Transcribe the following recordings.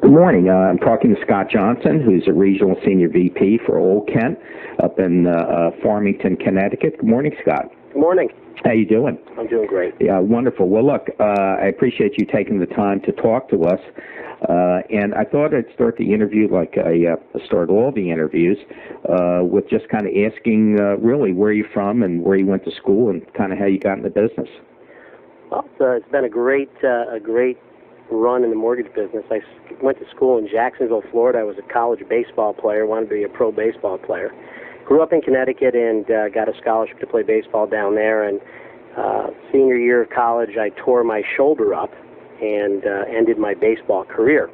Good morning. I'm talking to Scott Johnson, who's a regional senior VP for Old Kent up in Farmington, Connecticut. Good morning, Scott. Good morning. How you doing? I'm doing great. Yeah, wonderful. Well, look, I appreciate you taking the time to talk to us. And I thought I'd start the interview like I start all the interviews with just kind of asking really where you're from and where you went to school and kind of how you got in the business. Well, it's been a great run in the mortgage business. I went to school in Jacksonville, Florida. I was a college baseball player, wanted to be a pro baseball player. Grew up in Connecticut and got a scholarship to play baseball down there. And senior year of college, I tore my shoulder up and ended my baseball career.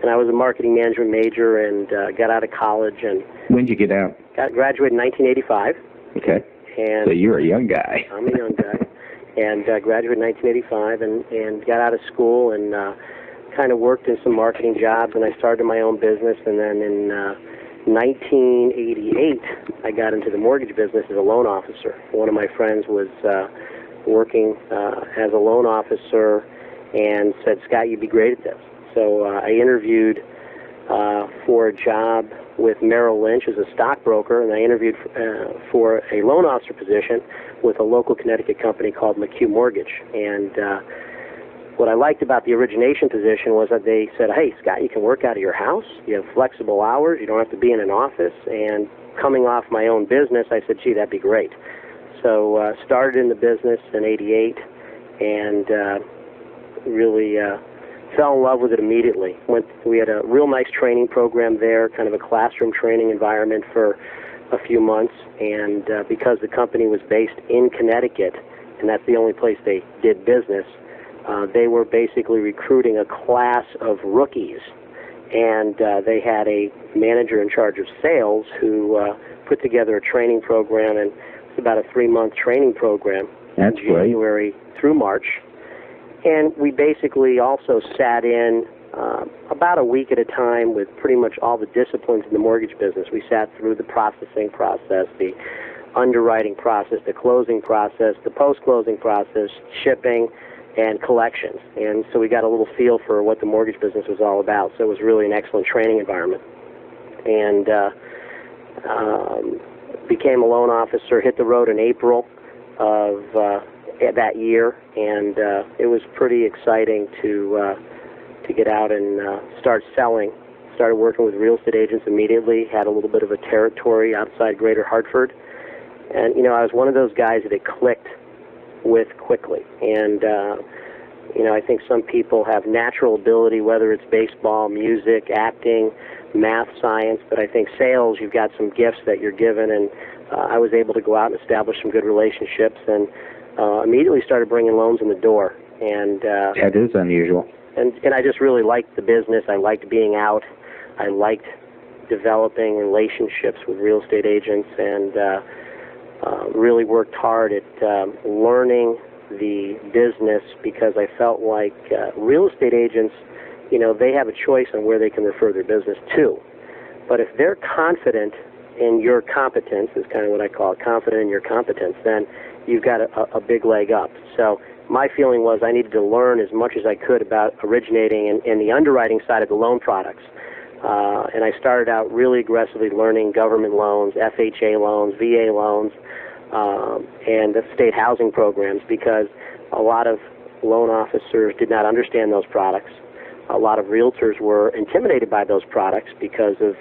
And I was a marketing management major and got out of college. And when did you get out? Graduated in 1985. Okay. And so you're a young guy. I'm a young guy. And graduated in 1985 and got out of school and kind of worked in some marketing jobs, and I started my own business. And then in 1988, I got into the mortgage business as a loan officer. One of my friends was working as a loan officer and said, "Scott, you'd be great at this." So I interviewed for a job with Merrill Lynch as a stockbroker, and I interviewed for a loan officer position with a local Connecticut company called McHugh Mortgage. And what I liked about the origination position was that they said, "Hey, Scott, you can work out of your house. You have flexible hours. You don't have to be in an office." And coming off my own business, I said, "Gee, that'd be great." So started in the business in '88 and really fell in love with it immediately. We had a real nice training program there, kind of a classroom training environment for a few months, and because the company was based in Connecticut, and that's the only place they did business, they were basically recruiting a class of rookies, and they had a manager in charge of sales who put together a training program, and it's about a 3-month training program. That's from January through March. And we basically also sat in about a week at a time with pretty much all the disciplines in the mortgage business. We sat through the processing process, the underwriting process, the closing process, the post-closing process, shipping, and collections. And so we got a little feel for what the mortgage business was all about. So it was really an excellent training environment. And became a loan officer, hit the road in April of that year, and it was pretty exciting to get out and start selling. Started working with real estate agents immediately, had a little bit of a territory outside Greater Hartford. And, I was one of those guys that it clicked with quickly. And, I think some people have natural ability, whether it's baseball, music, acting, math, science, but I think sales, you've got some gifts that you're given, and I was able to go out and establish some good relationships and immediately started bringing loans in the door. And that is unusual. And I just really liked the business. I liked being out. I liked developing relationships with real estate agents, and really worked hard at learning the business, because I felt like real estate agents, they have a choice on where they can refer their business to. But if they're confident in your competence, is kind of what I call it, confident in your competence, then you've got a big leg up. So my feeling was I needed to learn as much as I could about originating and the underwriting side of the loan products. And I started out really aggressively learning government loans, FHA loans, VA loans, and the state housing programs, because a lot of loan officers did not understand those products. A lot of realtors were intimidated by those products because of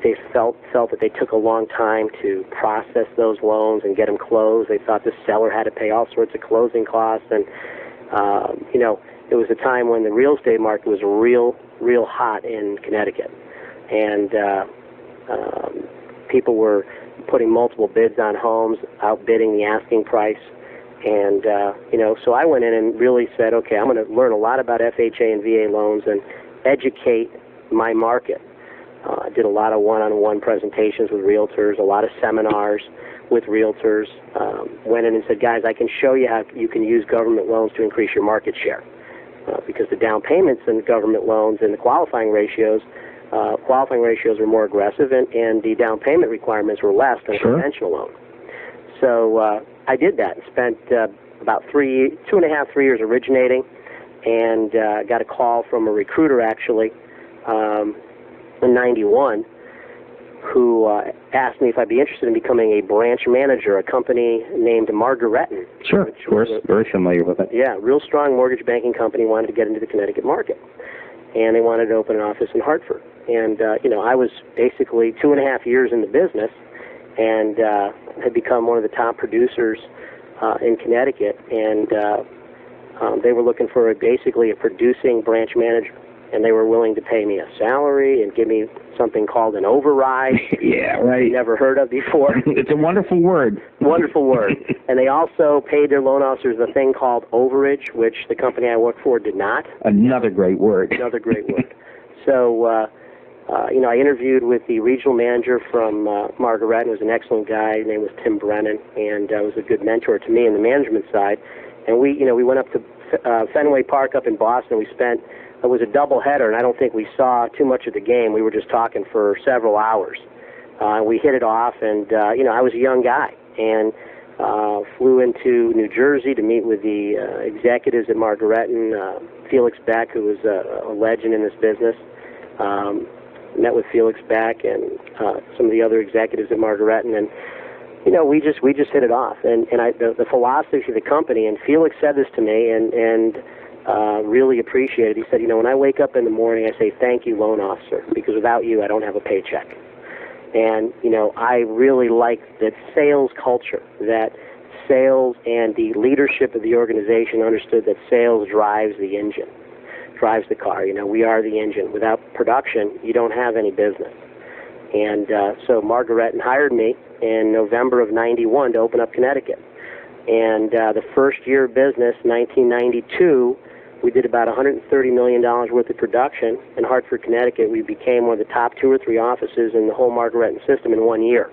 they felt that they took a long time to process those loans and get them closed. They thought the seller had to pay all sorts of closing costs, and it was a time when the real estate market was real hot in Connecticut, and people were putting multiple bids on homes, outbidding the asking price. And so I went in and really said, okay, I'm going to learn a lot about FHA and VA loans and educate my market. I did a lot of one-on-one presentations with realtors, a lot of seminars with realtors. Went in and said, guys, I can show you how you can use government loans to increase your market share. Because the down payments in government loans and the qualifying ratios are more aggressive, and the down payment requirements were less than a conventional loan. So I did that and spent about 3 years originating, and got a call from a recruiter actually in '91 who asked me if I'd be interested in becoming a branch manager, a company named Margaretton. Sure, of course, very familiar with it. Yeah, real strong mortgage banking company, wanted to get into the Connecticut market. And they wanted to open an office in Hartford. And, I was basically 2.5 years in the business and had become one of the top producers in Connecticut. And they were looking for basically a producing branch manager. And they were willing to pay me a salary and give me something called an override. Yeah, right. Never heard of before. It's a wonderful word. Wonderful word. And they also paid their loan officers a thing called overage, which the company I worked for did not. Another great word. Another great word. So, I interviewed with the regional manager from Margaretton, who was an excellent guy. His name was Tim Brennan, and was a good mentor to me in the management side. And we went up to Fenway Park up in Boston. It was a doubleheader, and I don't think we saw too much of the game. We were just talking for several hours. We hit it off, and, I was a young guy, and flew into New Jersey to meet with the executives at Margaretton, Felix Beck, who was a legend in this business. Met with Felix Beck and some of the other executives at Margaretton, and we just hit it off. And the philosophy of the company, and Felix said this to me, and really appreciated. He said, when I wake up in the morning, I say, thank you, loan officer, because without you, I don't have a paycheck. And, I really like that sales culture, that sales and the leadership of the organization understood that sales drives the engine, drives the car. We are the engine. Without production, you don't have any business. And so Margaretton hired me in November of '91 to open up Connecticut. And the first year of business, 1992, we did about $130 million worth of production in Hartford, Connecticut. We became one of the top 2 or 3 offices in the whole Margaretton system in 1 year.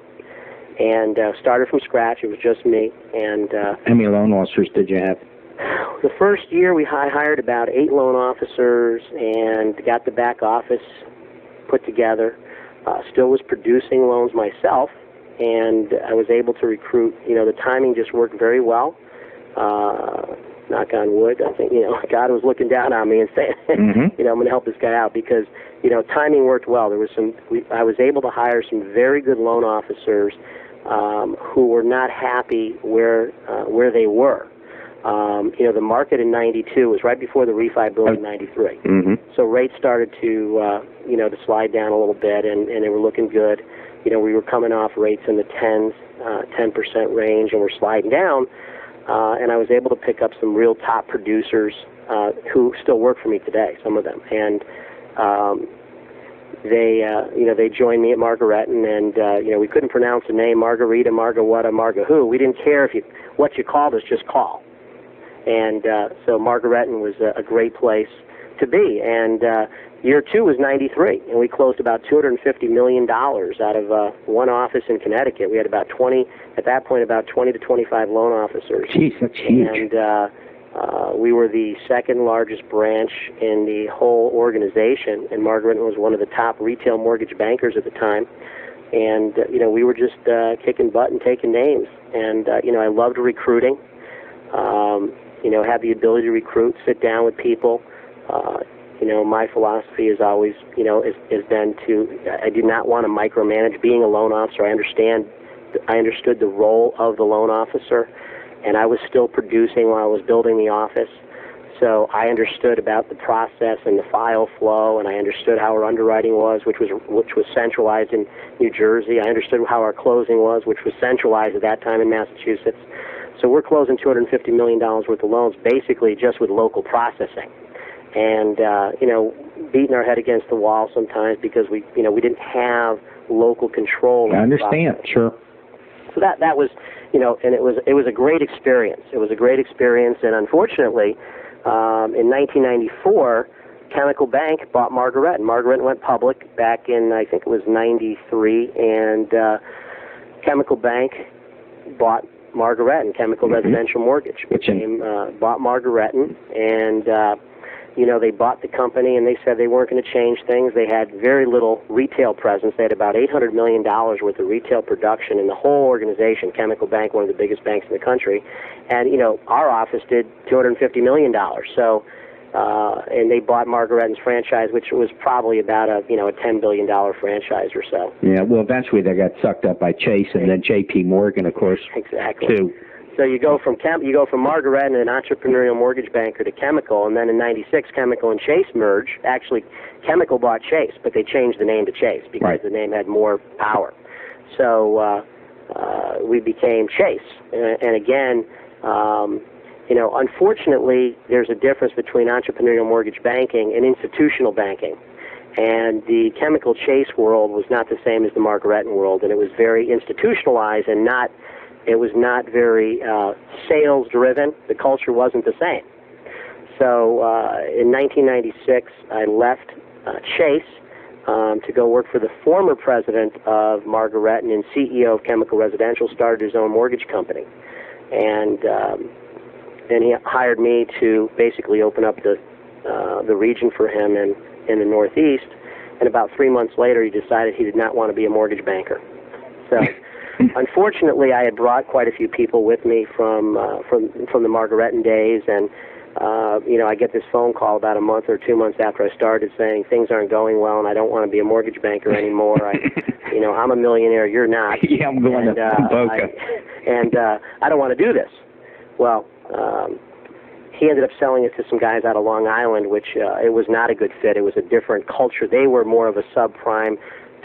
And started from scratch. It was just me. And how many loan officers did you have? The first year, we hired about 8 loan officers and got the back office put together. Still was producing loans myself, and I was able to recruit. The timing just worked very well. Knock on wood. I think, God was looking down on me and saying, I'm going to help this guy out because, timing worked well. I was able to hire some very good loan officers who were not happy where they were. The market in '92 was right before the refi boom in '93. So rates started to slide down a little bit, and they were looking good. We were coming off rates in the 10% range, and we're sliding down. And I was able to pick up some real top producers who still work for me today, some of them. And they joined me at Margaretton, and we couldn't pronounce the name Margarita, Margawutta, Marga-who. We didn't care what you called us, just call. And so Margaretton was a great place to be. And year 2 was '93, and we closed about $250 million out of one office in Connecticut. We had about 20 to 25 loan officers. Jeez, that's huge. And we were the second largest branch in the whole organization, and Margaretton was one of the top retail mortgage bankers at the time. And, we were just kicking butt and taking names. And, I loved recruiting. Had the ability to recruit, sit down with people. My philosophy is always, has been I do not want to micromanage. Being a loan officer, I understood the role of the loan officer, and I was still producing while I was building the office. So I understood about the process and the file flow, and I understood how our underwriting was, which was centralized in New Jersey. I understood how our closing was, which was centralized at that time in Massachusetts. So we're closing $250 million worth of loans basically just with local processing. And, beating our head against the wall sometimes because we didn't have local control. I understand, sure. So that was, and it was a great experience. It was a great experience, and unfortunately, in 1994, Chemical Bank bought Margaretton. Margaretton went public back in, I think it was '93, and Chemical Bank bought Margaretton, Chemical Residential Mortgage, bought Margaretton, and they bought the company, and they said they weren't going to change things. They had very little retail presence. They had about $800 million worth of retail production in the whole organization. Chemical Bank, one of the biggest banks in the country, and our office did $250 million. So and they bought Margaretten's franchise, which was probably about a $10 billion franchise or so. Yeah, well, eventually they got sucked up by Chase and then J.P. Morgan, of course. Exactly. Too. So you go from Margaretten, an entrepreneurial mortgage banker, to Chemical, and then in '96, Chemical and Chase merge. Actually, Chemical bought Chase, but they changed the name to Chase because the name had more power. So we became Chase, and again. Unfortunately, there's a difference between entrepreneurial mortgage banking and institutional banking. And the Chemical Chase world was not the same as the Margaretton world, and it was very institutionalized and it was not very sales-driven. The culture wasn't the same. So in 1996, I left Chase to go work for the former president of Margaretton and CEO of Chemical Residential, started his own mortgage company. And he hired me to basically open up the region for him in the Northeast. And about 3 months later, he decided he did not want to be a mortgage banker. So, unfortunately, I had brought quite a few people with me from the Margaretton days, and I get this phone call about a month or 2 months after I started saying things aren't going well, and I don't want to be a mortgage banker anymore. I'm a millionaire, you're not. Yeah, I'm going to Boca. I don't want to do this. Well, he ended up selling it to some guys out of Long Island, which it was not a good fit. It was a different culture. They were more of a subprime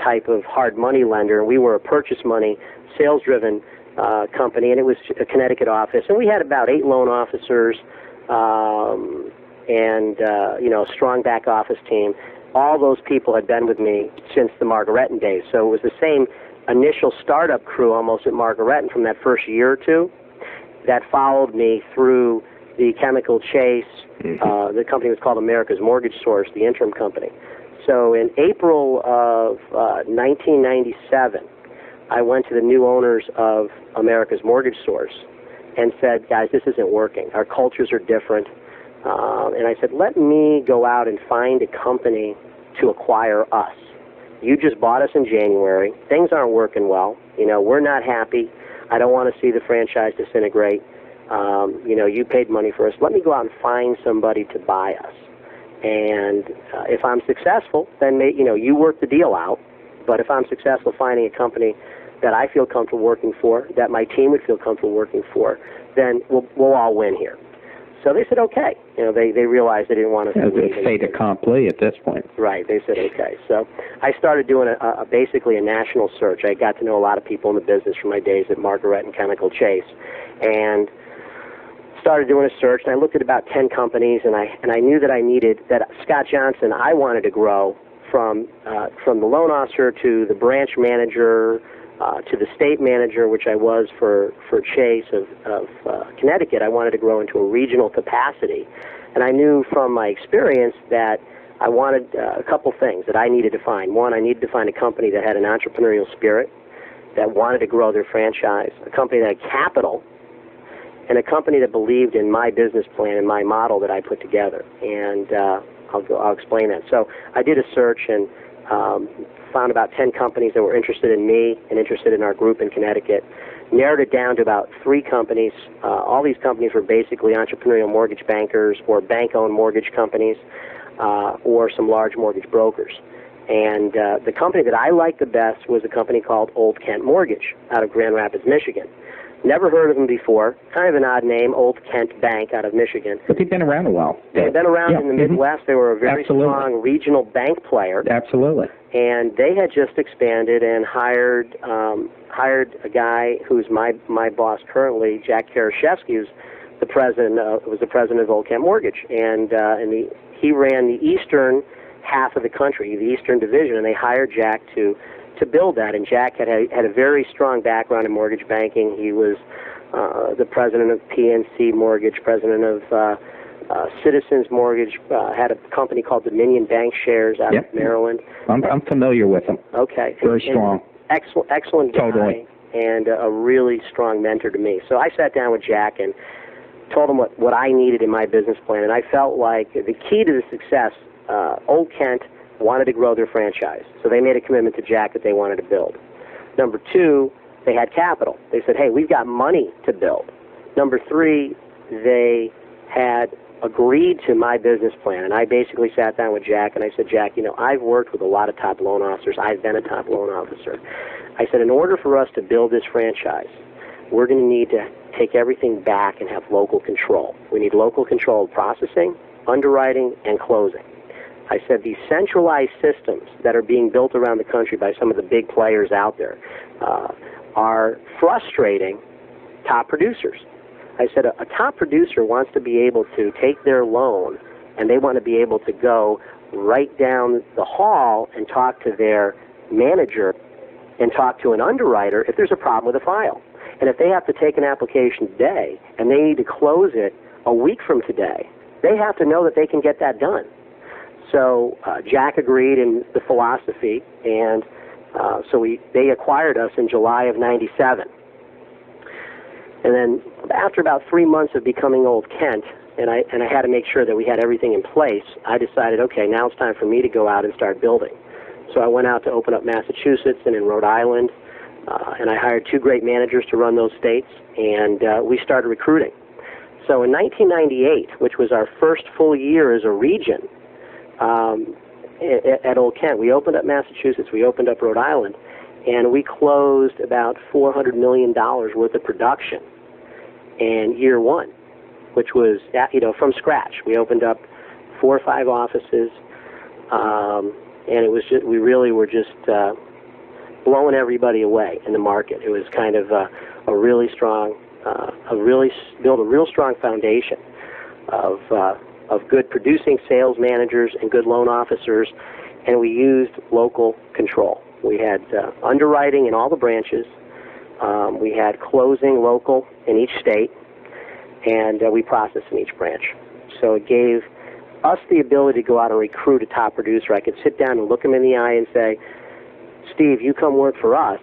type of hard money lender, and we were a purchase money, sales-driven company, and it was a Connecticut office. And we had about 8 loan officers and a strong back office team. All those people had been with me since the Margaretton days, so it was the same initial startup crew almost at Margaretton from that first year or two that followed me through the Chemical Chase. The company was called America's Mortgage Source, the interim company. So in April of 1997, I went to the new owners of America's Mortgage Source and said, guys, this isn't working. Our cultures are different. And I said, let me go out and find a company to acquire us. You just bought us in January. Things aren't working well. We're not happy. I don't want to see the franchise disintegrate. You paid money for us. Let me go out and find somebody to buy us. And if I'm successful, then you work the deal out. But if I'm successful finding a company that I feel comfortable working for, that my team would feel comfortable working for, then we'll all win here. So they said okay. They realized they didn't want to. It was a fait accompli at this point. Right. They said okay. So I started doing basically a national search. I got to know a lot of people in the business from my days at Margaretton and Chemical Chase, and started doing a search. And I looked at about 10 companies, and I knew that Scott Johnson. I wanted to grow from the loan officer to the branch manager. To the state manager, which I was for Chase of Connecticut. I wanted to grow into a regional capacity. And I knew from my experience that I wanted a couple things that I needed to find. One, I needed to find a company that had an entrepreneurial spirit, that wanted to grow their franchise, a company that had capital, and a company that believed in my business plan and my model that I put together. And I'll explain that. So I did a search and found about 10 companies that were interested in me and interested in our group in Connecticut, narrowed it down to about 3 companies. All these companies were basically entrepreneurial mortgage bankers or bank-owned mortgage companies or some large mortgage brokers. And the company that I liked the best was a company called Old Kent Mortgage out of Grand Rapids, Michigan. Never heard of them before. Kind of an odd name, Old Kent Bank out of Michigan. But they've been around a while. They've been around in the Midwest. They were a very strong regional bank player. Absolutely. And they had just expanded and hired a guy who's my boss currently, Jack Karaszewski, who's the president of Old Kent Mortgage, and he ran the eastern half of the country, the eastern division, and they hired Jack to build that. And Jack had a very strong background in mortgage banking. He was the president of PNC Mortgage, president of Citizens Mortgage, had a company called Dominion Bank Shares out of Maryland. I'm familiar with him. Okay. Very strong. Excellent guy. Totally. And a really strong mentor to me. So I sat down with Jack and told him what I needed in my business plan. And I felt like the key to the success, Old Kent wanted to grow their franchise. So they made a commitment to Jack that they wanted to build. Number 2, they had capital. They said, hey, we've got money to build. Number 3, they had agreed to my business plan, and I basically sat down with Jack and I said, Jack, I've worked with a lot of top loan officers. I've been a top loan officer. I said, in order for us to build this franchise, we're going to need to take everything back and have local control. We need local control of processing, underwriting, and closing. I said these centralized systems that are being built around the country by some of the big players out there are frustrating top producers. I said a top producer wants to be able to take their loan and they want to be able to go right down the hall and talk to their manager and talk to an underwriter if there's a problem with a file. And if they have to take an application today and they need to close it a week from today, they have to know that they can get that done. So Jack agreed in the philosophy, and so they acquired us in July of '97. And then after about 3 months of becoming Old Kent, and I had to make sure that we had everything in place, I decided, okay, now it's time for me to go out and start building. So I went out to open up Massachusetts and in Rhode Island, and I hired 2 great managers to run those states, and we started recruiting. So in 1998, which was our first full year as a region at Old Kent, we opened up Massachusetts, we opened up Rhode Island, and we closed about $400 million worth of production in year 1, which was, from scratch. We opened up 4 or 5 offices, and it was just, we really were just blowing everybody away in the market. It was kind of a really strong, built a real strong foundation of good producing sales managers and good loan officers, and we used local control. We had underwriting in all the branches. We had closing local in each state, and we processed in each branch. So it gave us the ability to go out and recruit a top producer. I could sit down and look him in the eye and say, Steve, you come work for us,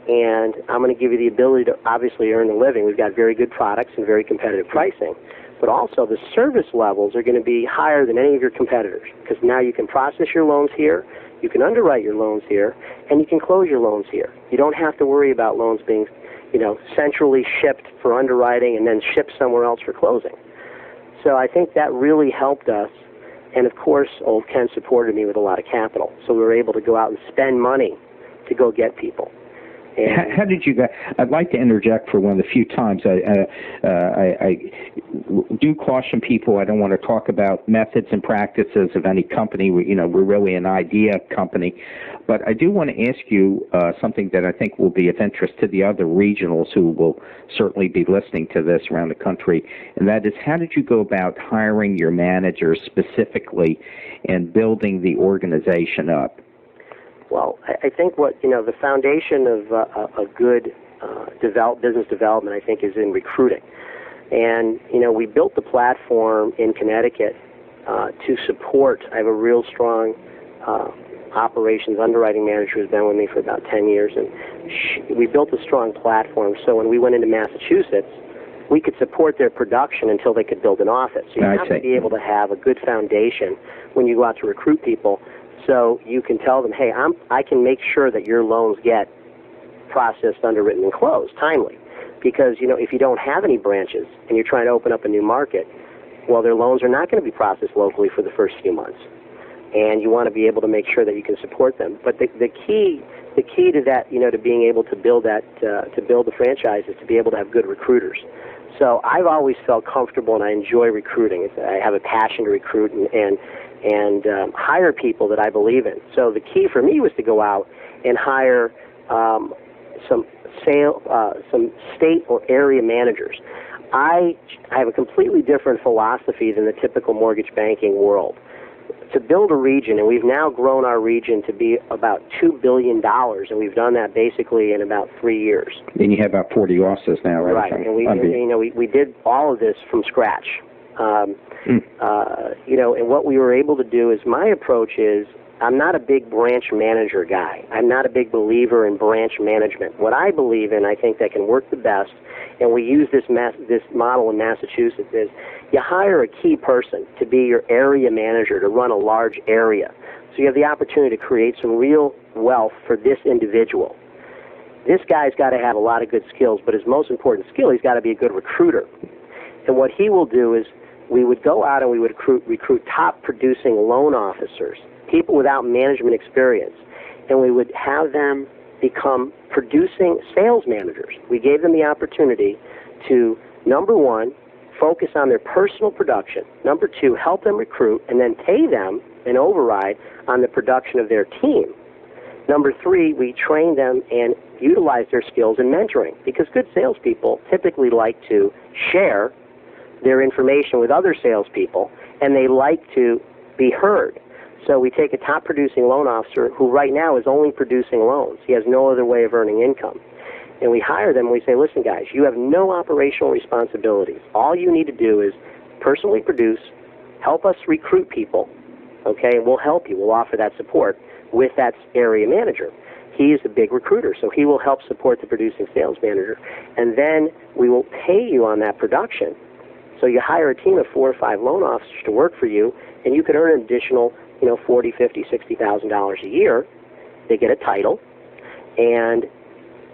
and I'm going to give you the ability to obviously earn a living. We've got very good products and very competitive pricing, but also the service levels are going to be higher than any of your competitors, because now you can process your loans here, you can underwrite your loans here, and you can close your loans here. You don't have to worry about loans being, centrally shipped for underwriting and then shipped somewhere else for closing. So I think that really helped us. And of course, Old Kent supported me with a lot of capital. So we were able to go out and spend money to go get people. And how did you guys? I'd like to interject for one of the few times. I do caution people. I don't want to talk about methods and practices of any company. We're really an idea company. But I do want to ask you something that I think will be of interest to the other regionals who will certainly be listening to this around the country, and that is, how did you go about hiring your managers specifically and building the organization up? Well, I think the foundation of a good business development, I think, is in recruiting. And, we built the platform in Connecticut to support. I have a real strong operations underwriting manager who's been with me for about 10 years, and we built a strong platform. So when we went into Massachusetts, we could support their production until they could build an office. So you have to be able to have a good foundation when you go out to recruit people. So you can tell them, hey, I can make sure that your loans get processed, underwritten, and closed timely. Because, if you don't have any branches and you're trying to open up a new market, well, their loans are not going to be processed locally for the first few months. And you want to be able to make sure that you can support them. But the key to that, to being able to build that, to build the franchise, is to be able to have good recruiters. So I've always felt comfortable, and I enjoy recruiting. I have a passion to recruit and hire people that I believe in. So the key for me was to go out and hire some state or area managers. I have a completely different philosophy than the typical mortgage banking world. To build a region, and we've now grown our region to be about $2 billion, and we've done that basically in about 3 years. And you have about 40 offices now, right? Right, and we did all of this from scratch. And what we were able to do is, my approach is, I'm not a big branch manager guy. I'm not a big believer in branch management. What I believe in, I think that can work the best, and we use this model in Massachusetts, is you hire a key person to be your area manager, to run a large area. So you have the opportunity to create some real wealth for this individual. This guy's got to have a lot of good skills, but his most important skill, he's got to be a good recruiter. And what he will do is we would go out and we would recruit top producing loan officers, people without management experience, and we would have them become producing sales managers. We gave them the opportunity to, number one, focus on their personal production, number two, help them recruit, and then pay them an override on the production of their team. Number three, we train them and utilize their skills in mentoring, because good salespeople typically like to share their information with other salespeople, and they like to be heard. So we take a top producing loan officer who right now is only producing loans. He has no other way of earning income. And we hire them and we say, listen guys, you have no operational responsibilities. All you need to do is personally produce, help us recruit people, okay, and we'll help you. We'll offer that support with that area manager. He is a big recruiter, so he will help support the producing sales manager. And then we will pay you on that production. So you hire a team of 4 or 5 loan officers to work for you, and you could earn an additional, $40,000, $50,000, $60,000 a year. They get a title, and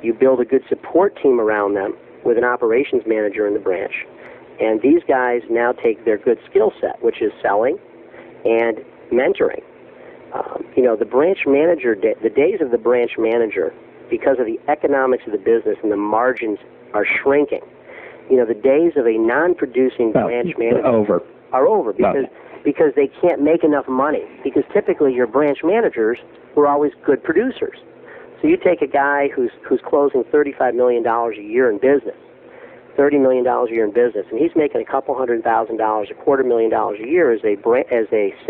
you build a good support team around them with an operations manager in the branch. And these guys now take their good skill set, which is selling and mentoring. The branch manager, the days of the branch manager, because of the economics of the business and the margins are shrinking, the days of a non-producing branch manager are over because they can't make enough money, because typically your branch managers were always good producers. So you take a guy who's closing $35 million a year in business, $30 million a year in business, and he's making a couple $100,000, $250,000 a year as a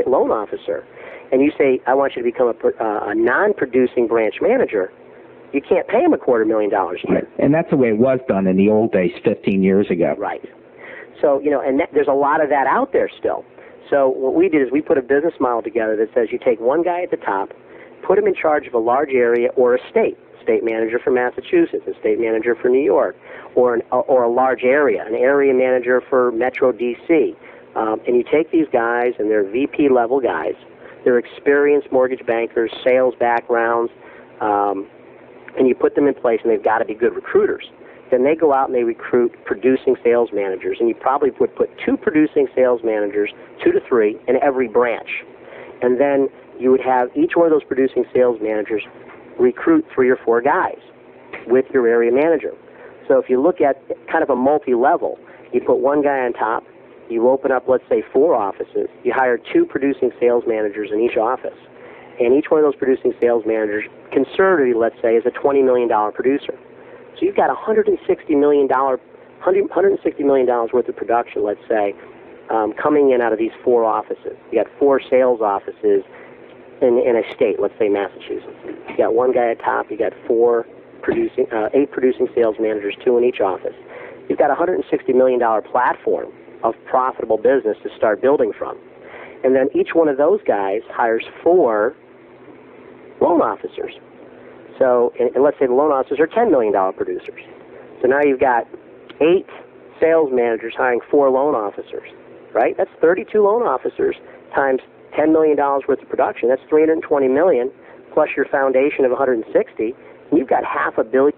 loan officer, and you say, I want you to become a non-producing branch manager, you can't pay him $250,000 a year. Right. And that's the way it was done in the old days 15 years ago. Right. So, there's a lot of that out there still. So what we did is we put a business model together that says you take one guy at the top, put him in charge of a large area or a state manager for Massachusetts, a state manager for New York, or a large area, an area manager for Metro D.C. And you take these guys, and they're VP level guys. They're experienced mortgage bankers, sales backgrounds, and you put them in place, and they've got to be good recruiters. Then they go out and they recruit producing sales managers, and you probably would put 2 producing sales managers, 2 to 3, in every branch. And then you would have each one of those producing sales managers recruit 3 or 4 guys with your area manager. So if you look at kind of a multi-level, you put one guy on top, you open up, let's say, 4 offices, you hire 2 producing sales managers in each office, and each one of those producing sales managers, conservatively, let's say, is a $20 million producer. So you've got $160 million worth of production, let's say, coming in out of these 4 offices. You got 4 sales offices in a state, let's say Massachusetts. You got one guy at top. You got 8 producing sales managers, 2 in each office. You've got a $160 million platform of profitable business to start building from. And then each one of those guys hires 4 loan officers. So, and let's say the loan officers are $10 million producers. So now you've got 8 sales managers hiring 4 loan officers, right? That's 32 loan officers times $10 million worth of production. That's $320 million plus your foundation of 160. And you've got $500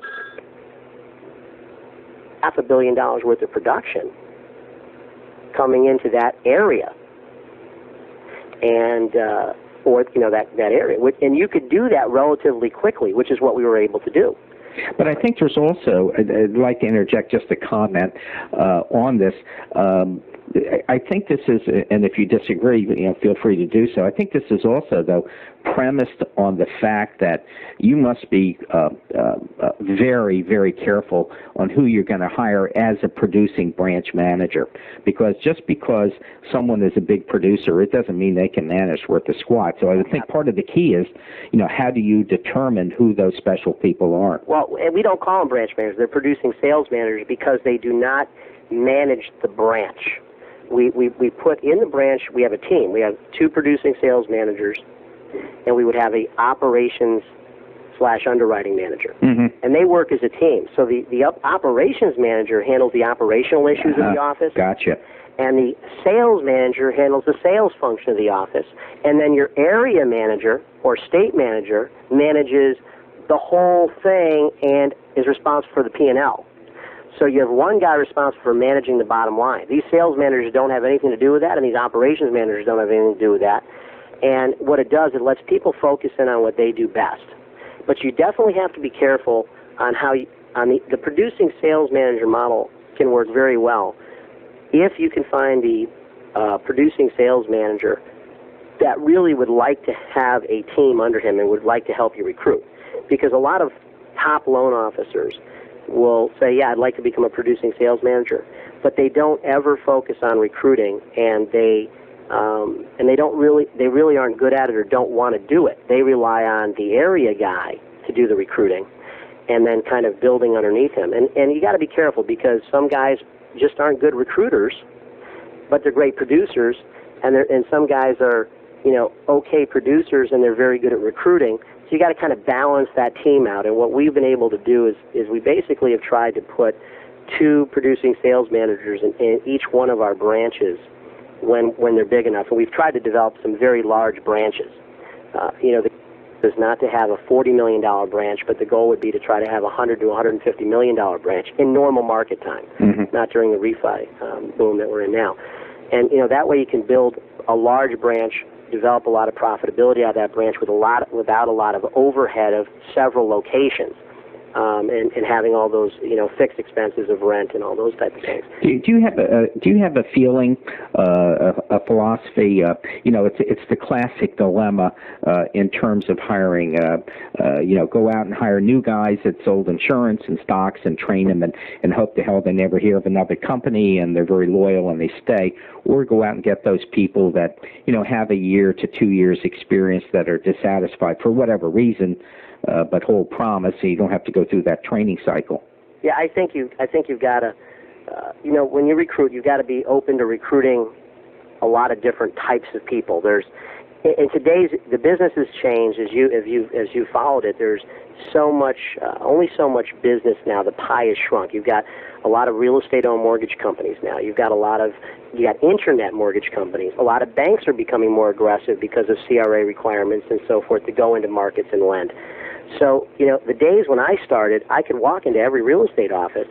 million worth of production coming into that area, and that area, and you could do that relatively quickly, which is what we were able to do. But I think there's also, I'd like to interject just a comment on this. I think this is, and if you disagree, feel free to do so. I think this is also, though, premised on the fact that you must be very, very careful on who you're going to hire as a producing branch manager. Because just because someone is a big producer, it doesn't mean they can manage worth a squat. So I would think part of the key is, how do you determine who those special people are? Well, we don't call them branch managers. They're producing sales managers because they do not manage the branch. We put in the branch, we have a team. We have 2 producing sales managers, and we would have a operations/underwriting manager. Mm-hmm. And they work as a team. So the operations manager handles the operational issues of the office. Gotcha. And the sales manager handles the sales function of the office. And then your area manager or state manager manages the whole thing and is responsible for the P&L. So you have one guy responsible for managing the bottom line. These sales managers don't have anything to do with that, and these operations managers don't have anything to do with that. And what it does, it lets people focus in on what they do best. But you definitely have to be careful on how the producing sales manager model can work very well if you can find the producing sales manager that really would like to have a team under him and would like to help you recruit. Because a lot of top loan officers will say, yeah, I'd like to become a producing sales manager, but they don't ever focus on recruiting, and they really aren't good at it or don't want to do it. They rely on the area guy to do the recruiting and then kind of building underneath him. And you got to be careful, because some guys just aren't good recruiters, but they're great producers, and some guys are, okay producers, and they're very good at recruiting. So you got to kind of balance that team out. And what we've been able to do is we basically have tried to put 2 producing sales managers in each one of our branches when they're big enough. And we've tried to develop some very large branches. The goal is not to have a $40 million branch, but the goal would be to try to have a $100 to $150 million branch in normal market time, not during the refi boom that we're in now. And that way you can build a large branch, develop a lot of profitability out of that branch without a lot of overhead of several locations, and having all those fixed expenses of rent and all those type of things. Do you have a feeling, a philosophy? It's the classic dilemma in terms of hiring. Go out and hire new guys that sold insurance and stocks and train them and hope to hell they never hear of another company and they're very loyal and they stay, or go out and get those people that have a year to 2 years experience that are dissatisfied for whatever reason, but hold promise, so you don't have to go through that training cycle. Yeah, I think you've got to, when you recruit, you've got to be open to recruiting a lot of different types of people. In today's, the business has changed as you followed it. There's so much, only so much business now. The pie has shrunk. You've got a lot of real estate-owned mortgage companies now. You got internet mortgage companies. A lot of banks are becoming more aggressive because of CRA requirements and so forth to go into markets and lend. So, the days when I started, I could walk into every real estate office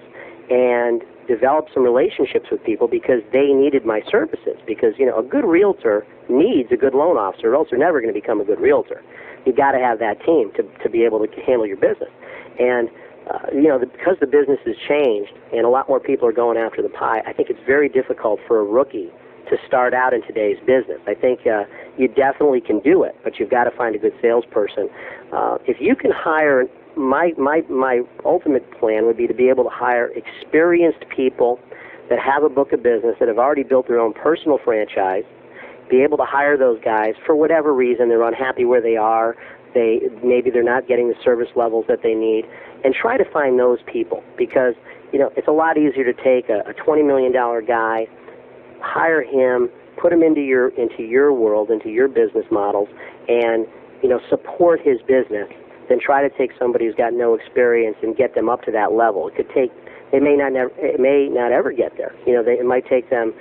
and develop some relationships with people because they needed my services. Because, a good realtor needs a good loan officer, or else they're never going to become a good realtor. You got to have that team to be able to handle your business. And, because the business has changed and a lot more people are going after the pie, I think it's very difficult for a rookie to start out in today's business. I think you definitely can do it, but you've got to find a good salesperson. If you can hire, my ultimate plan would be to be able to hire experienced people that have a book of business, that have already built their own personal franchise, be able to hire those guys for whatever reason. They're unhappy where they are. Maybe they're not getting the service levels that they need, and try to find those people, because it's a lot easier to take a $20 million guy, hire him, put him into your world, into your business models, and support his business, than try to take somebody who's got no experience and get them up to that level. It may not ever get there. It might take them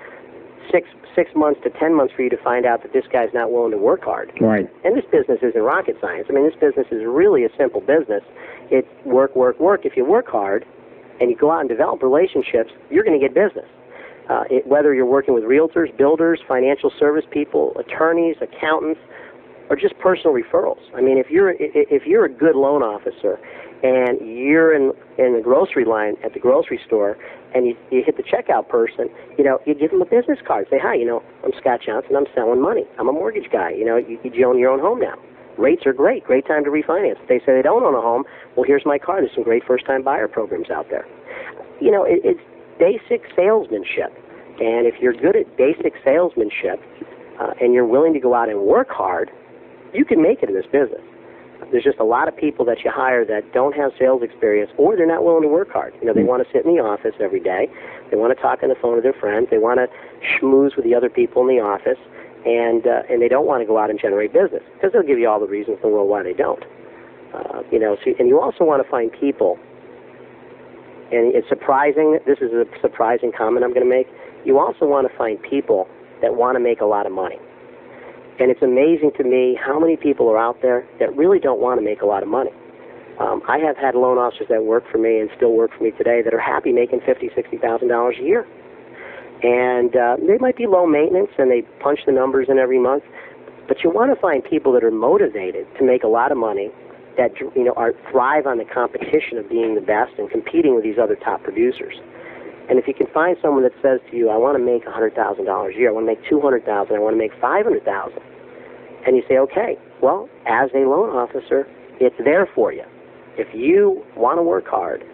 six months to 10 months for you to find out that this guy's not willing to work hard. Right. And this business isn't rocket science. I mean, this business is really a simple business. It's work, work, work. If you work hard and you go out and develop relationships, you're going to get business. Whether you're working with realtors, builders, financial service people, attorneys, accountants, or just personal referrals. I mean, if you're a good loan officer and you're in the grocery line at the grocery store and you hit the checkout person, you give them a business card. Say, hi, I'm Scott Johnson. I'm selling money. I'm a mortgage guy. You own your own home now. Rates are great. Great time to refinance. If they say they don't own a home, well, here's my card. There's some great first-time buyer programs out there. It's basic salesmanship. And if you're good at basic salesmanship and you're willing to go out and work hard, you can make it in this business. There's just a lot of people that you hire that don't have sales experience, or they're not willing to work hard. They want to sit in the office every day. They want to talk on the phone to their friends. They want to schmooze with the other people in the office, and they don't want to go out and generate business, because they'll give you all the reasons in the world why they don't. And you also want to find people, and it's surprising, this is a surprising comment I'm going to make, you also want to find people that want to make a lot of money. And it's amazing to me how many people are out there that really don't want to make a lot of money. I have had loan officers that work for me and still work for me today that are happy making $50,000, $60,000 a year. And they might be low maintenance and they punch the numbers in every month, but you want to find people that are motivated to make a lot of money, that thrive on the competition of being the best and competing with these other top producers. And if you can find someone that says to you, I want to make $100,000 a year, I want to make $200,000, I want to make $500,000, and you say, okay, well, as a loan officer, it's there for you. If you want to work hard,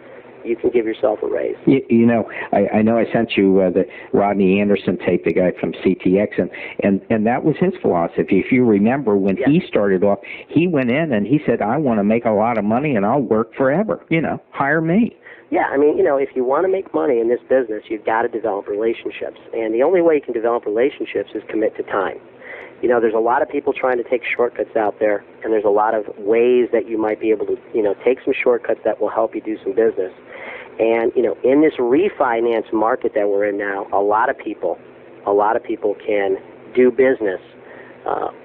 you can give yourself a raise. I know I sent you the Rodney Anderson tape, the guy from CTX, and that was his philosophy. If you remember, when he started off, he went in and he said, I want to make a lot of money and I'll work forever. Hire me. Yeah, I mean, if you want to make money in this business, you've got to develop relationships. And the only way you can develop relationships is commit to time. There's a lot of people trying to take shortcuts out there, and there's a lot of ways that you might be able to, take some shortcuts that will help you do some business. And, in this refinance market that we're in now, a lot of people can do business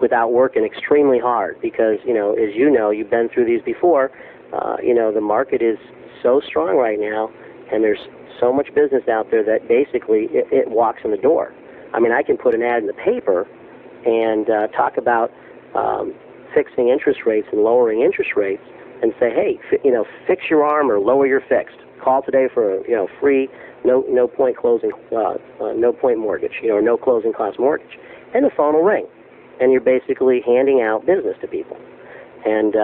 without working extremely hard because, as you've been through these before, the market is so strong right now, and there's so much business out there that basically it walks in the door. I mean, I can put an ad in the paper and talk about fixing interest rates and lowering interest rates and say, hey, fix your arm or lower your fixed. Call today for free, no point closing, no point mortgage, or no closing cost mortgage, and the phone will ring, and you're basically handing out business to people. And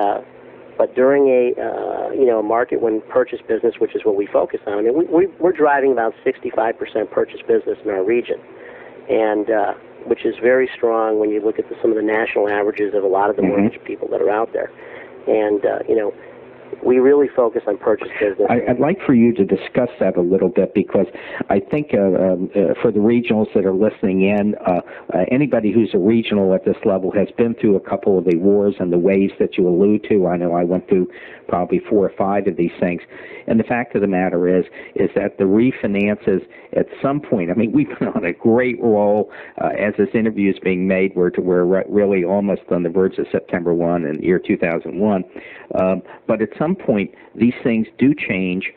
but during a market when purchase business, which is what we focus on, I mean we're driving about 65% purchase business in our region, and which is very strong when you look at some of the national averages of a lot of the mortgage people that are out there, and we really focus on purchase business. I'd like for you to discuss that a little bit because I think for the regionals that are listening in, anybody who's a regional at this level has been through a couple of the wars and the waves that you allude to. I know I went through probably 4 or 5 of these things. And the fact of the matter is that the refinances at some point, I mean, we've been on a great roll as this interview is being made. We're really almost on the verge of September 1 in the year 2001. But at some point, these things do change.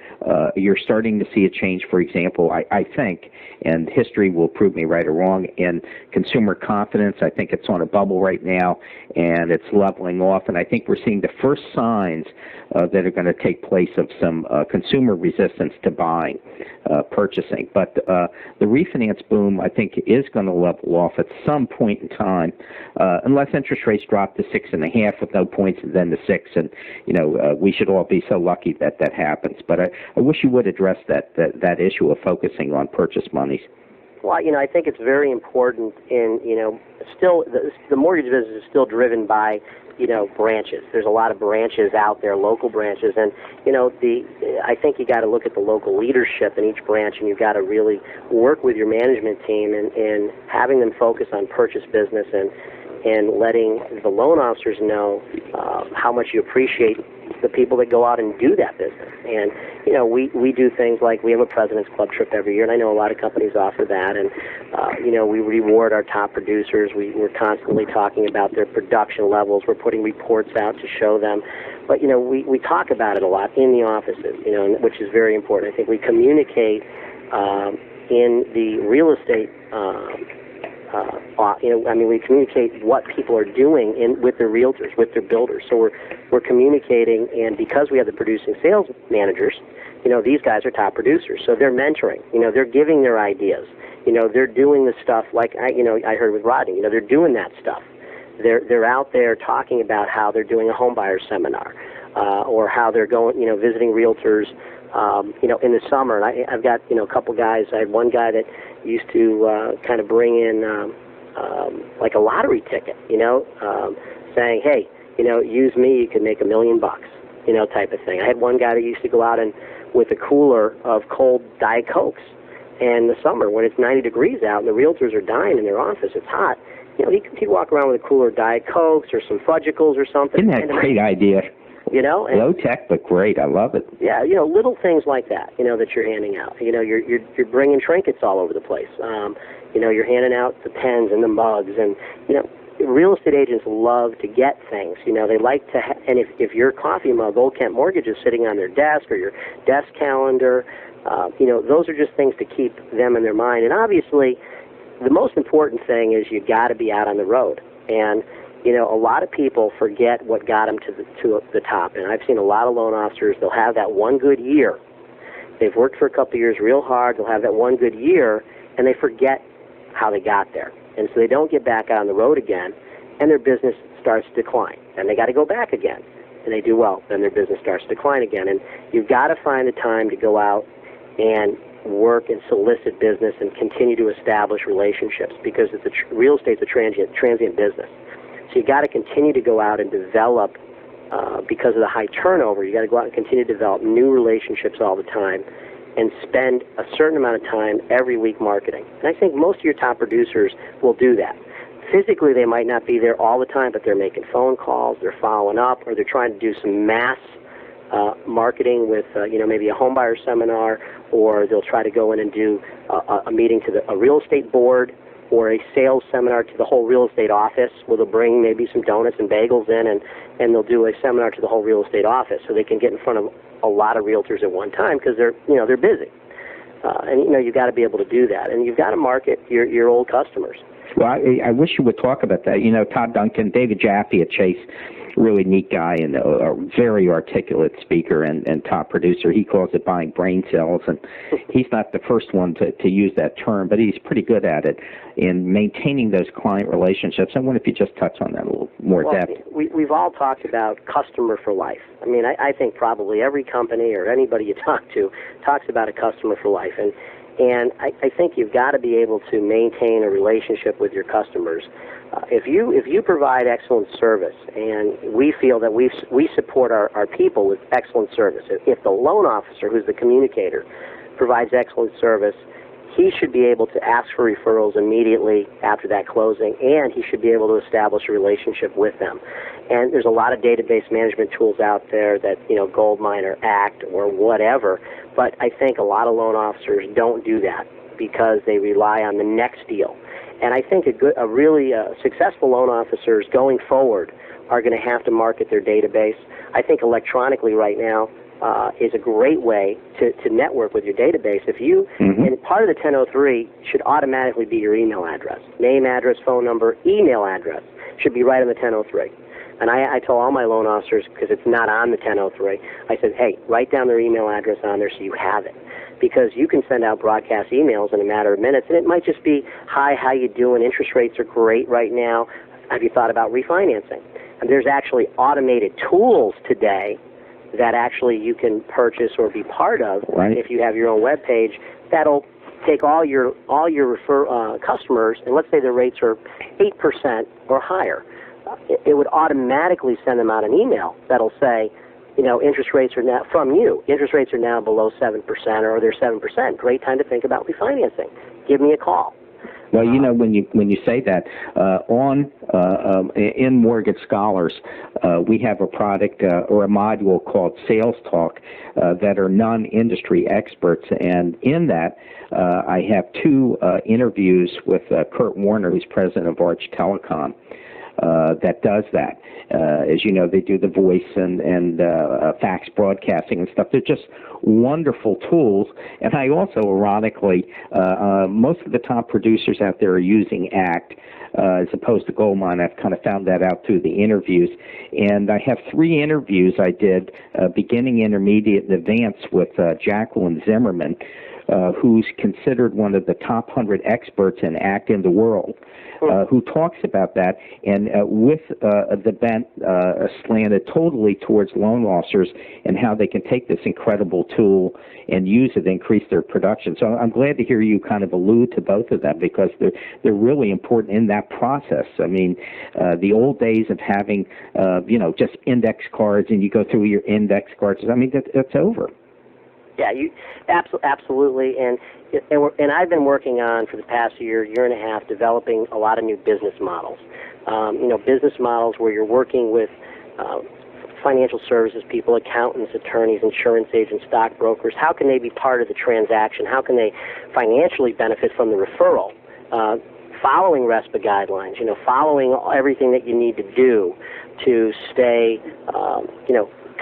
You're starting to see a change, for example, I think, and history will prove me right or wrong, in consumer confidence. I think it's on a bubble right now, and it's leveling off. And I think we're seeing the first signs that are going to take place of some consumer resistance to buying, purchasing. But the refinance boom, I think, is going to level off at some point in time, unless interest rates drop to 6.5 with no points and then to 6. And, we should all be so lucky that that happens. But I wish you would address that issue of focusing on purchase monies. Well, I think it's very important in, still the mortgage business is still driven by, branches. There's a lot of branches out there, local branches, and, I think you got to look at the local leadership in each branch, and you've got to really work with your management team and having them focus on purchase business and letting the loan officers know how much you appreciate the people that go out and do that business. And, we do things like we have a President's Club trip every year, and I know a lot of companies offer that. And, we reward our top producers. We're constantly talking about their production levels. We're putting reports out to show them. But, we talk about it a lot in the offices, which is very important. I think we communicate in the real estate we communicate what people are doing with their realtors, with their builders. So we're communicating, and because we have the producing sales managers, these guys are top producers. So they're mentoring. They're giving their ideas. They're doing the stuff like I heard with Rodney. They're doing that stuff. They're out there talking about how they're doing a home buyer seminar, or how they're going, visiting realtors. In the summer, and I've got, a couple guys. I had one guy that used to kind of bring in like a lottery ticket, saying, hey, use me, you could make $1 million, type of thing. I had one guy that used to go out and with a cooler of cold Diet Cokes, and in the summer when it's 90 degrees out and the realtors are dying in their office, it's hot. He'd walk around with a cooler of Diet Cokes or some Fudgicles or something. Isn't that a great idea? And low tech, but great. I love it. Yeah, little things like that, that you're handing out. You're bringing trinkets all over the place. You're handing out the pens and the mugs, and real estate agents love to get things. You know, they like to, and if your coffee mug, Old Kent Mortgage, is sitting on their desk or your desk calendar, you know, those are just things to keep them in their mind. And obviously, the most important thing is you got to be out on the road. And you know, a lot of people forget what got them to the top. And I've seen a lot of loan officers. They'll have that one good year. They've worked for a couple of years real hard. They'll have that one good year, and they forget how they got there. And so they don't get back out on the road again, and their business starts to decline. And they got to go back again, and they do well. Then their business starts to decline again. And you've got to find the time to go out and work and solicit business and continue to establish relationships, because it's real estate's a transient business. So you got to continue to go out and develop, because of the high turnover, you got to go out and continue to develop new relationships all the time and spend a certain amount of time every week marketing. And I think most of your top producers will do that. Physically, they might not be there all the time, but they're making phone calls, they're following up, or they're trying to do some mass marketing with, you know, maybe a home buyer seminar, or they'll try to go in and do a meeting to a real estate board, or a sales seminar to the whole real estate office, where they'll bring maybe some donuts and bagels in, and they'll do a seminar to the whole real estate office, so they can get in front of a lot of realtors at one time, because they're busy. And you know, you've got to be able to do that, and you've got to market your old customers. Well, I wish you would talk about that. You know, Todd Duncan, David Jaffe at Chase, really neat guy and a very articulate speaker and top producer. He calls it buying brain cells, and he's not the first one to use that term, but he's pretty good at it in maintaining those client relationships. I wonder if you just touch on that a little more depth. We've all talked about customer for life. I mean, I think probably every company or anybody you talk to talks about a customer for life, and I think you've got to be able to maintain a relationship with your customers. If you provide excellent service, and we feel that we support our people with excellent service, if the loan officer, who's the communicator, provides excellent service, he should be able to ask for referrals immediately after that closing, and he should be able to establish a relationship with them. And there's a lot of database management tools out there that, you know, Goldmine or ACT or whatever, but I think a lot of loan officers don't do that because they rely on the next deal. And I think a really successful loan officers going forward are going to have to market their database. I think electronically right now is a great way to network with your database. If you, and part of the 1003 should automatically be your email address. Name, address, phone number, email address should be right on the 1003. And I tell all my loan officers, because it's not on the 1003, I said, hey, write down their email address on there so you have it. Because you can send out broadcast emails in a matter of minutes, and it might just be, hi, how you doing? Interest rates are great right now. Have you thought about refinancing? And there's actually automated tools today that actually you can purchase or be part of if you have your own web page. That'll take all your customers, and let's say their rates are 8% or higher. It would automatically send them out an email that'll say, you know, interest rates are now, from you, interest rates are now below 7%, or they're 7%. Great time to think about refinancing. Give me a call. Well, you know, when you say that, in Mortgage Scholars, we have a product or a module called Sales Talk that are non-industry experts, and in that, I have two interviews with Kurt Warner, who's president of Arch Telecom. That does that. As you know, they do the voice and fax broadcasting and stuff. They're just wonderful tools. And I also, ironically, most of the top producers out there are using ACT as opposed to Goldmine. I've kind of found that out through the interviews. And I have 3 interviews I did, beginning, intermediate, and advanced, with Jacqueline Zimmerman, who's considered one of the top 100 experts in ACT in the world, who talks about that, and with the bent slanted totally towards loan officers and how they can take this incredible tool and use it to increase their production. So I'm glad to hear you kind of allude to both of them, because they're really important in that process. I mean, the old days of having, you know, just index cards and you go through your index cards, I mean, that's over. Yeah, you absolutely, and I've been working on for the past year and a half, developing a lot of new business models. You know, business models where you're working with financial services people, accountants, attorneys, insurance agents, stockbrokers. How can they be part of the transaction? How can they financially benefit from the referral? following RESPA guidelines, following everything that you need to do to stay,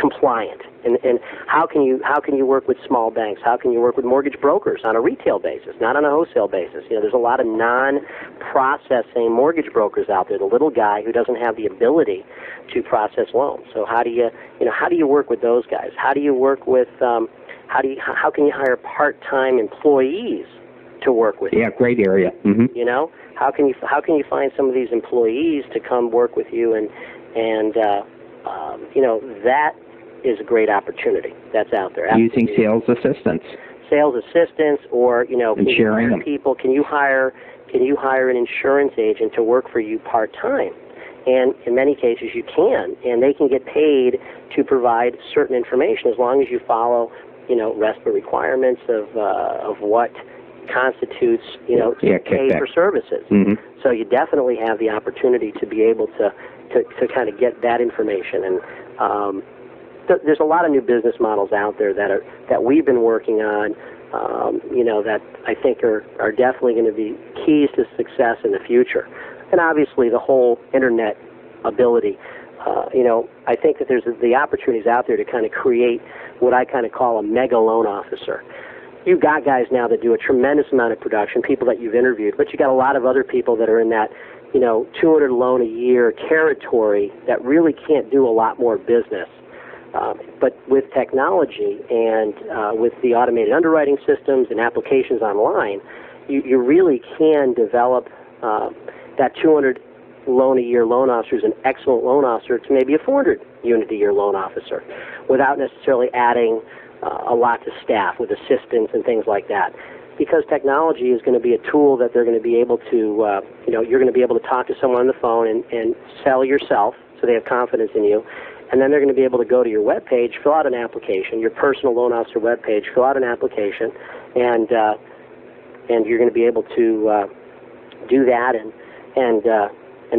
compliant. And how can you work with small banks? How can you work with mortgage brokers on a retail basis, not on a wholesale basis? There's a lot of non-processing mortgage brokers out there. The little guy who doesn't have the ability to process loans. So how do you work with those guys? How do you work with how can you hire part-time employees to work with you? Yeah, great area. Mm-hmm. How can you find some of these employees to come work with you and that is a great opportunity that's out there. Using sales assistants. Sales assistants, or can you hire people? Can you hire an insurance agent to work for you part time? And in many cases, you can, and they can get paid to provide certain information as long as you follow, RESPA requirements of what constitutes, pay for services. Mm-hmm. So you definitely have the opportunity to be able to kind of get that information. And there's a lot of new business models out there that we've been working on, that I think are definitely going to be keys to success in the future. And obviously the whole internet ability. I think that there's the opportunities out there to kind of create what I kind of call a mega loan officer. You've got guys now that do a tremendous amount of production, people that you've interviewed, but you got a lot of other people that are in that 200 loan a year territory that really can't do a lot more business. But with technology and with the automated underwriting systems and applications online, you really can develop that 200 loan a year loan officer is an excellent loan officer to maybe a 400 unit a year loan officer without necessarily adding a lot to staff with assistants and things like that. Because technology is going to be a tool that they're going to be able to, you're going to be able to talk to someone on the phone and sell yourself so they have confidence in you. And then they're going to be able to go to your web page, fill out an application, your personal loan officer web page, fill out an application, and you're going to be able to do that, and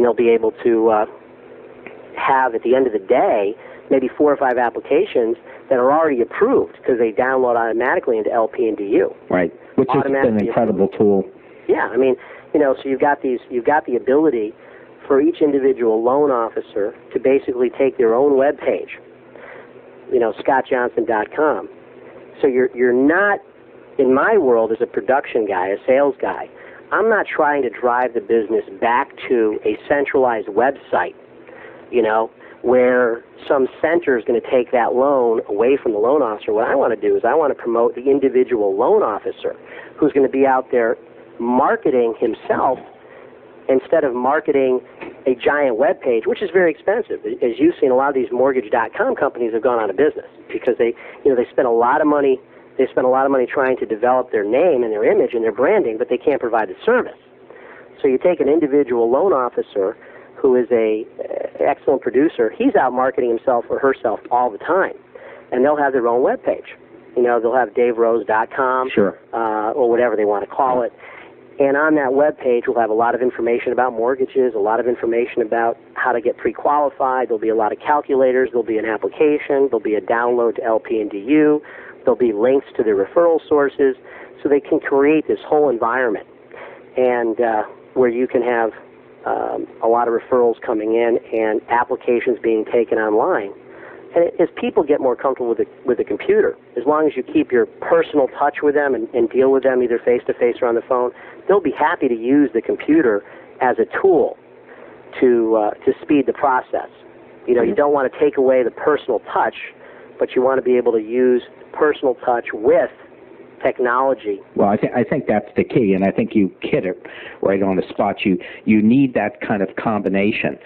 they'll be able to have at the end of the day maybe 4 or 5 applications that are already approved because they download automatically into LP and DU. Right, which is an incredible tool. Yeah, I mean, so you've got the ability for each individual loan officer to basically take their own web page, scottjohnson.com. So you're not, in my world as a production guy, a sales guy, I'm not trying to drive the business back to a centralized website, where some center is going to take that loan away from the loan officer. What I want to do is I want to promote the individual loan officer who's going to be out there marketing himself instead of marketing a giant web page, which is very expensive. As you've seen, a lot of these mortgage.com companies have gone out of business because they spend a lot of money. They spend a lot of money trying to develop their name and their image and their branding, but they can't provide the service. So you take an individual loan officer who is a excellent producer. He's out marketing himself or herself all the time, and they'll have their own web page. They'll have daverose.com, sure, or whatever they want to call it. And on that web page, we'll have a lot of information about mortgages, a lot of information about how to get pre-qualified. There'll be a lot of calculators. There'll be an application. There'll be a download to LP and DU. There'll be links to their referral sources, so they can create this whole environment, and where you can have a lot of referrals coming in and applications being taken online. And as people get more comfortable with the computer, as long as you keep your personal touch with them and deal with them either face-to-face or on the phone, they'll be happy to use the computer as a tool to speed the process. You don't want to take away the personal touch, but you want to be able to use personal touch with technology. Well, I think that's the key, and I think you hit it right on the spot. You need that kind of combination.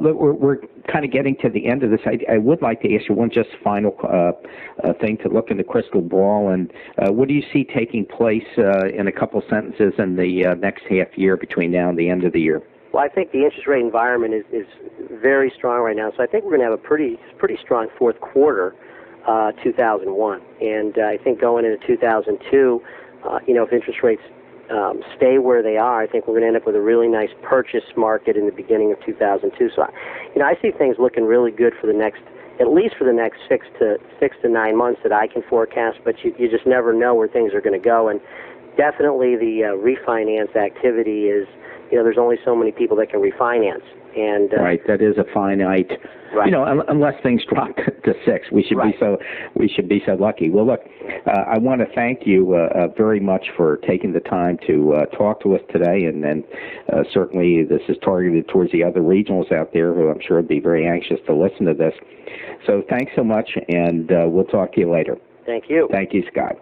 Look, we're kind of getting to the end of this. I would like to ask you one just final thing to look in the crystal ball, and what do you see taking place in a couple sentences in the next half year between now and the end of the year? Well, I think the interest rate environment is very strong right now, so I think we're going to have a pretty strong fourth quarter. 2001, and I think going into 2002, if interest rates stay where they are, I think we're going to end up with a really nice purchase market in the beginning of 2002. So, I see things looking really good for at least for the next 6 to 9 months that I can forecast. But you just never know where things are going to go, and definitely the refinance activity is there's only so many people that can refinance. And right, that is a finite. Right. Unless things drop to 6, we should be so lucky. Well, look, I want to thank you very much for taking the time to talk to us today, and then certainly this is targeted towards the other regionals out there who I'm sure would be very anxious to listen to this. So thanks so much, and we'll talk to you later. Thank you. Thank you, Scott.